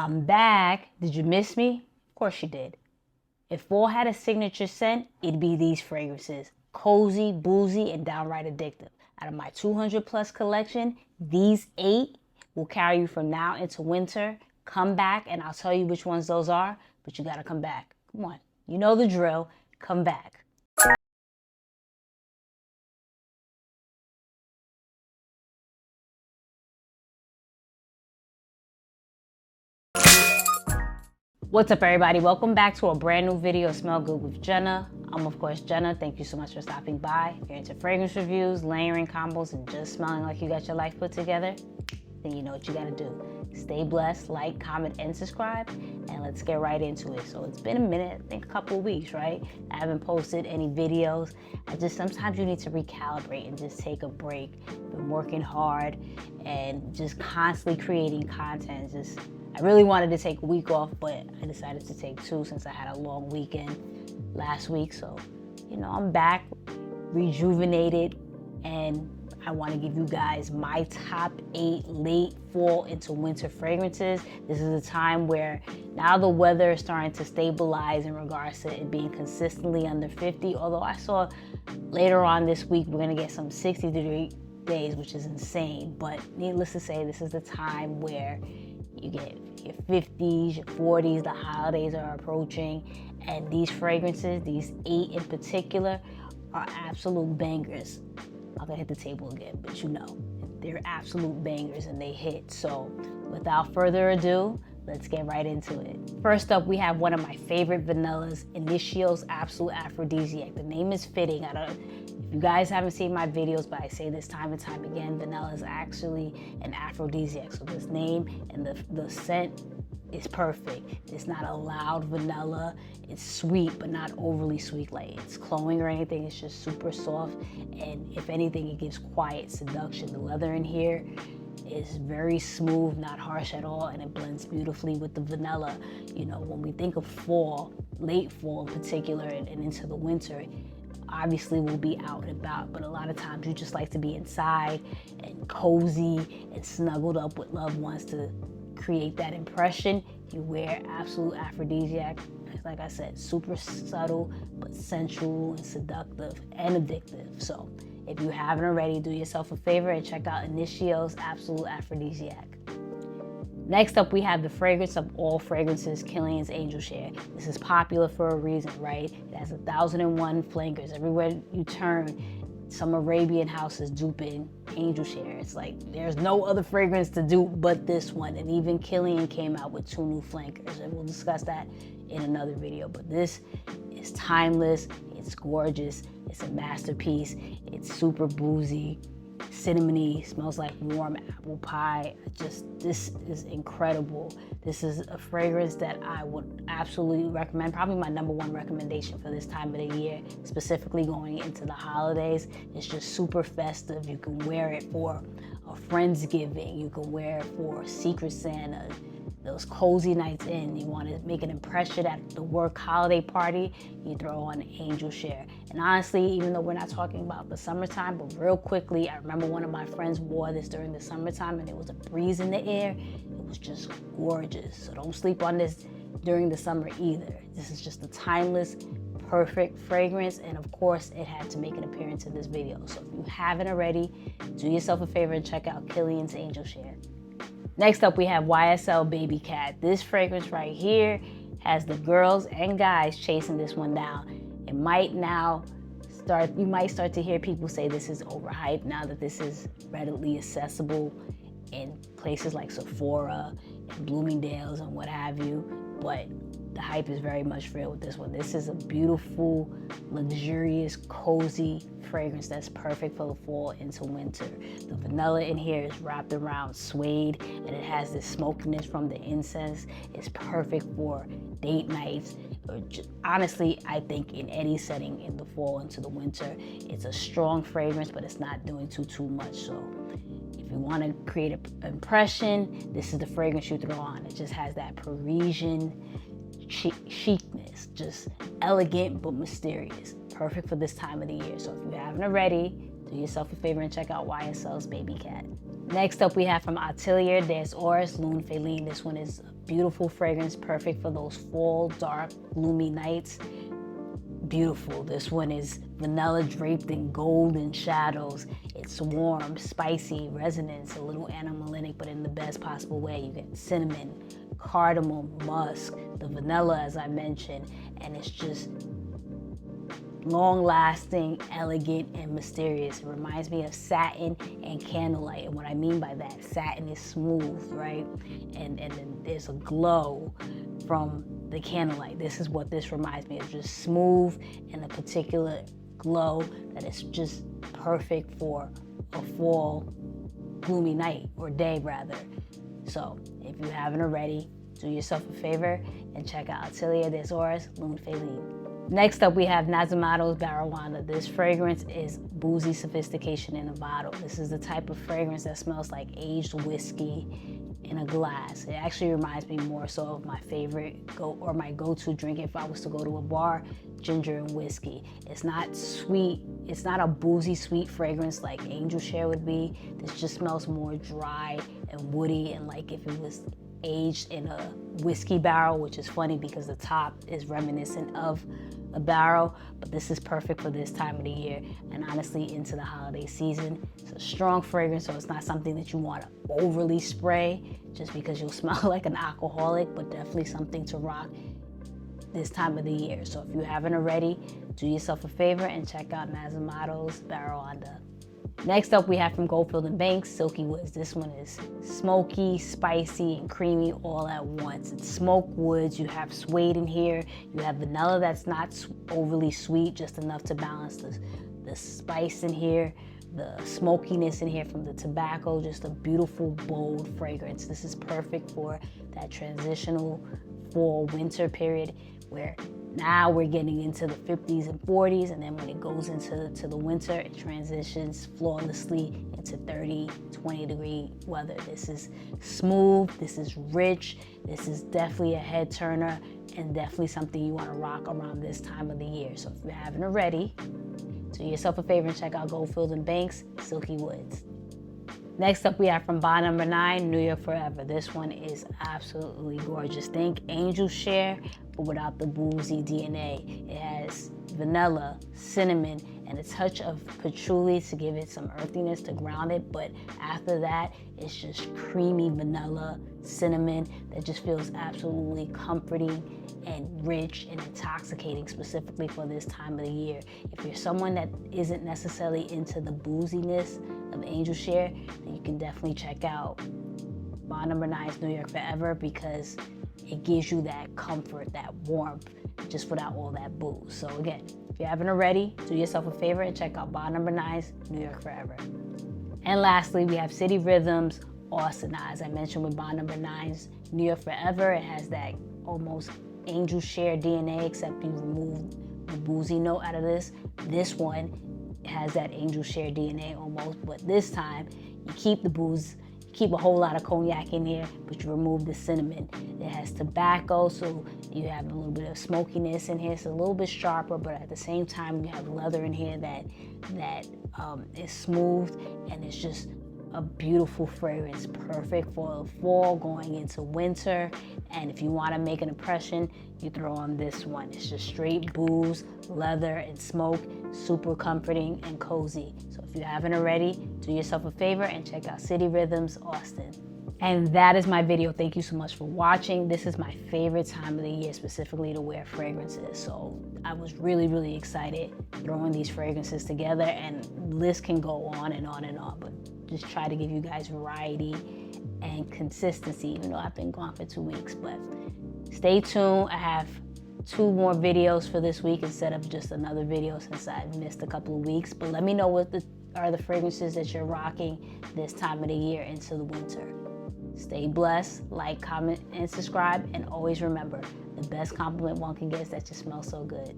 I'm back. Did you miss me? Of course you did. If fall had a signature scent, it'd be these fragrances. Cozy, boozy, and downright addictive. Out of my 200 plus collection, these 8 will carry you from now into winter. Come back and I'll tell you which ones those are, but you gotta come back. Come on, you know the drill. Come back. What's up, everybody? Welcome back to a brand new video of Smell Good with Jenna. I'm of course Jenna. Thank you so much for stopping by. If you're into fragrance reviews, layering combos, and just smelling like you got your life put together, then you know what you gotta do. Stay blessed, like, comment, and subscribe, and let's get right into it. So it's been a minute, I think a couple of weeks, right? I haven't posted any videos. Sometimes you need to recalibrate and just take a break. Been working hard and just constantly creating content. I really wanted to take a week off, but I decided to take 2 since I had a long weekend last week. So, I'm back, rejuvenated, and I want to give you guys my top 8 late fall into winter fragrances. This is a time where now the weather is starting to stabilize in regards to it being consistently under 50. Although I saw later on this week, we're going to get some 60-degree days, which is insane. But needless to say, this is the time where you get your 50s, your 40s, the holidays are approaching, and these fragrances, these 8 in particular, are absolute bangers. I'm gonna hit the table again, but they're absolute bangers and they hit. So without further ado, let's get right into it. First up, we have one of my favorite vanillas, Initio's Absolute Aphrodisiac. The name is fitting. If you guys haven't seen my videos, but I say this time and time again, vanilla is actually an aphrodisiac. So this name and the scent is perfect. It's not a loud vanilla. It's sweet, but not overly sweet, like it's cloying or anything. It's just super soft. And if anything, it gives quiet seduction. The leather in here is very smooth, not harsh at all, and it blends beautifully with the vanilla. When we think of fall, late fall in particular, and into the winter, obviously we'll be out and about, but a lot of times you just like to be inside and cozy and snuggled up with loved ones. To create that impression, you wear Absolute Aphrodisiac. Like I said, super subtle but sensual and seductive and addictive. So if you haven't already, do yourself a favor and check out Initio's Absolute Aphrodisiac. Next up, we have the fragrance of all fragrances, Kilian's Angel Share. This is popular for a reason, right? It has 1,001 flankers. Everywhere you turn, some Arabian houses duping Angel Share. It's like there's no other fragrance to dupe but this one. And even Kilian came out with 2 new flankers, and we'll discuss that in another video. But this is timeless, it's gorgeous, it's a masterpiece, it's super boozy, cinnamony, smells like warm apple pie. This is incredible. This is a fragrance that I would absolutely recommend, probably my #1 recommendation for this time of the year, specifically going into the holidays. It's just super festive. You can wear it for a Friendsgiving, you can wear it for Secret Santa, those cozy nights in. You want to make an impression at the work holiday party, you throw on Angel Share. And honestly, even though we're not talking about the summertime, but real quickly, I remember one of my friends wore this during the summertime and it was a breeze in the air. It was just gorgeous. So don't sleep on this during the summer either. This is just a timeless, perfect fragrance, and of course it had to make an appearance in this video. So if you haven't already, do yourself a favor and check out Kilian's Angel Share. Next up, we have YSL Babycat. This fragrance right here has the girls and guys chasing this one down. You might start to hear people say this is overhyped now that this is readily accessible in places like Sephora and Bloomingdale's and what have you. But the hype is very much real with this one. This is a beautiful, luxurious, cozy fragrance that's perfect for the fall into winter. The vanilla in here is wrapped around suede, and it has this smokiness from the incense. It's perfect for date nights, or honestly, I think in any setting in the fall into the winter. It's a strong fragrance, but it's not doing too much. So if you want to create an impression, this is the fragrance you throw on. It just has that Parisian chicness, just elegant but mysterious. Perfect for this time of the year. So if you haven't already, do yourself a favor and check out YSL's Babycat. Next up we have from Atelier, there's Oris Lune Feline. This one is a beautiful fragrance, perfect for those fall, dark, gloomy nights. Beautiful. This one is vanilla draped in golden shadows. It's warm, spicy, resonance, a little animalic, but in the best possible way. You get cinnamon, cardamom, musk, the vanilla as I mentioned, and it's just long-lasting, elegant, and mysterious. It reminds me of satin and candlelight, and what I mean by that, satin is smooth, right? And then there's a glow from the candlelight. This is what this reminds me of, just smooth and a particular glow that is just perfect for a fall gloomy night, or day rather. So if you haven't already, do yourself a favor and check out Atelier des Oris Lune Feline. Next up, we have Nasomatto Baraonda. This fragrance is boozy sophistication in a bottle. This is the type of fragrance that smells like aged whiskey in a glass. It actually reminds me more so of my favorite my go-to drink if I was to go to a bar, ginger and whiskey. It's not sweet. It's not a boozy sweet fragrance like Angel Share would be. This just smells more dry and woody, and like if it was aged in a whiskey barrel, which is funny because the top is reminiscent of a barrel, but this is perfect for this time of the year and honestly into the holiday season. It's a strong fragrance, so it's not something that you want to overly spray just because you'll smell like an alcoholic, but definitely something to rock this time of the year. So if you haven't already, do yourself a favor and check out Nasomatto's Baraonda. Next up, we have from Goldfield and Banks, Silky Woods. This one is smoky, spicy, and creamy all at once. It's smoked woods. You have suede in here. You have vanilla that's not overly sweet, just enough to balance the spice in here, the smokiness in here from the tobacco. Just a beautiful, bold fragrance. This is perfect for that transitional fall-winter period where now we're getting into the 50s and 40s, and then when it goes into the winter, it transitions flawlessly into 30, 20-degree weather. This is smooth, this is rich, this is definitely a head turner, and definitely something you want to rock around this time of the year. So if you haven't already, do yourself a favor and check out Goldfield and Banks, Silky Woods. Next up, we have from Bond Number 9, New York Forever. This one is absolutely gorgeous. Think Angel Share, but without the boozy DNA. It has vanilla, cinnamon, and a touch of patchouli to give it some earthiness to ground it. But after that, it's just creamy vanilla, cinnamon that just feels absolutely comforting and rich and intoxicating, specifically for this time of the year. If you're someone that isn't necessarily into the booziness of Angel Share, then you can definitely check out Bond Number 9's New York Forever, because it gives you that comfort, that warmth, just without all that booze. So again, if you haven't already, do yourself a favor and check out Bond Number 9's New York Forever. And lastly, we have City Rhythms Austin. As I mentioned with Bond Number 9's New York Forever, it has that almost Angel Share DNA, except you remove the boozy note out of this. This one has that Angel Share DNA almost, but this time you keep the booze, you keep a whole lot of cognac in here, but you remove the cinnamon. It has tobacco, so you have a little bit of smokiness in here. It's a little bit sharper, but at the same time you have leather in here that is smooth, and it's just a beautiful fragrance, perfect for fall going into winter. And if you want to make an impression, you throw on this one. It's just straight booze, leather, and smoke, super comforting and cozy. So if you haven't already, do yourself a favor and check out City Rhythms Austin. And that is my video. Thank you so much for watching. This is my favorite time of the year, specifically to wear fragrances. So I was really, really excited throwing these fragrances together, and the list can go on and on and on, but just try to give you guys variety and consistency, even though I've been gone for 2 weeks. But stay tuned. I have 2 more videos for this week instead of just another video since I've missed a couple of weeks. But let me know what are the fragrances that you're rocking this time of the year into the winter. Stay blessed, like, comment, and subscribe. And always remember, the best compliment one can get is that you smell so good.